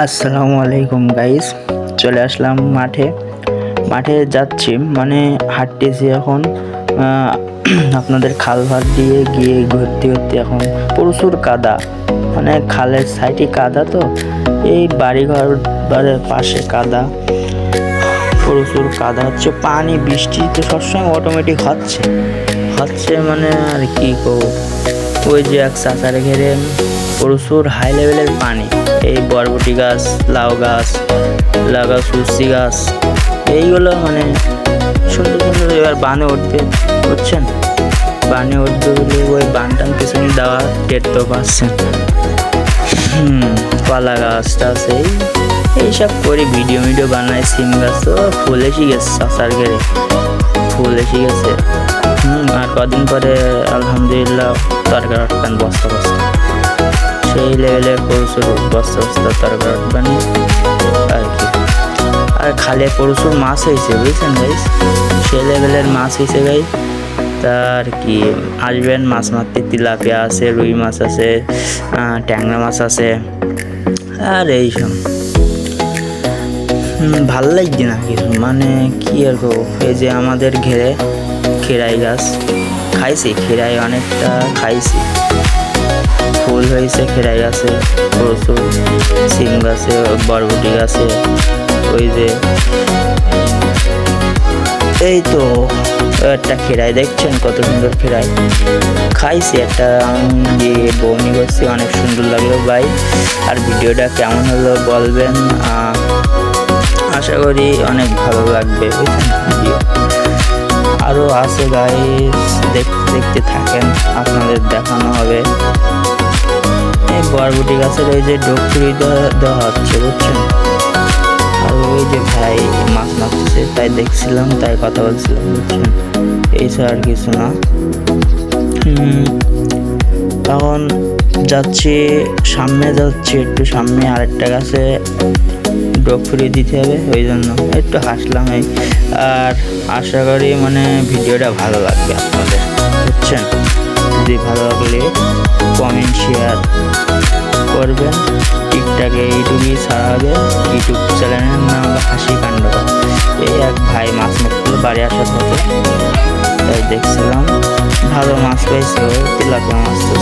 আসসালামু আলাইকুম গাইস, চলে আসলাম মাঠে যাচ্ছি, মানে হাঁটতেছি এখন। আপনাদের খাল ভাত দিয়ে গিয়ে ঘুরতে ঘুরতে এখন প্রচুর কাদা, মানে খালের সাইডে কাদা, তো এই বাড়িঘর বাড়ির পাশে কাদা, প্রচুর কাদা হচ্ছে। পানি বৃষ্টি তো সবসময় অটোমেটিক হচ্ছে মানে আর কি কব। ওই যে এক চাচার ঘেরে প্রচুর হাই লেভেলের পানি, এই বরবটি গাছ, লাউ গাছ, সুসি গাছ, এইগুলো মানে সুন্দর সুন্দর এবার বানে উঠবে, বুঝছেন? বানে উঠবে বলে ওই বানটান পিছনে দেওয়া টের তো পাচ্ছেন। কলা গাছটা আছে, এইসব করে ভিডিও বানায়। সিম গাছ তো ফুল এসে গেছে, চাচার ঘেরে ফুল এসে গেছে। আর কদিন পরে আলহামদুলিল্লাহ তরকারি আটকান বস্তা সেই লেভেলের প্রচুর বস্তা তরকারি আটকানি আর কি। আর খালে প্রচুর মাছ হয়েছে, বুঝছেন গাইস? সেই লেভেলের মাছ হয়েছে গাই। তার কি আসবেন মাছ মারতে, তেলাপিয়া আছে, রুই মাছ আছে, ট্যাংরা মাছ আছে, আর এইসব ভালো লাগছে না কিছু, মানে কি আর করবো। এই যে আমাদের ঘেরে খেরাই গাছ খাইছি, খেরাই অনেকটা খাইছি, ফুল হয়েছে খেরাই গাছে প্রচুর, সিম গাছে, বরবটি গাছে, ওই যে এই তো একটা খেরাই দেখছেন, কত সুন্দর খেরাই খাইছি। একটা আমি বমি করছি, অনেক সুন্দর লাগলো ভাই। আর ভিডিওটা কেমন হলো বলবেন, আশা করি অনেক ভালো লাগবে, বুঝছেন? ভিডিও আরও আছে গাইস, দেখতে থাকেন, আপনাদের দেখানো হবে। এই বরবটি গাছের ওই যে ডোকরি দেওয়া হচ্ছে, বুঝছেন? আর ওই যে ভাই মাছ মারতেছে, তাই দেখছিলাম, তাই কথা বলছিলাম, বুঝছেন? এইসব আর কিছু না। তখন যাচ্ছি, একটু সামনে আরেকটা গাছে ডোক ফিরিয়ে দিতে হবে, ওই জন্য একটু হাসলাম। আর আশা করি মানে ভিডিওটা ভালো লাগবে আপনাদের, বুঝছেন? যদি ভালো লাগলে কমেন্ট শেয়ার করবেন। টিকটকে ইউটিউবে ছাড়া হবে, ইউটিউব চ্যানেলের নাম হলো হাসি কাণ্ড। এই এক ভাই মাছ মারছিল বাড়ি আসার পথে, তাই দেখছিলাম, ভালো মাছ পাইছে, তেলাপিয়া মাছ তো।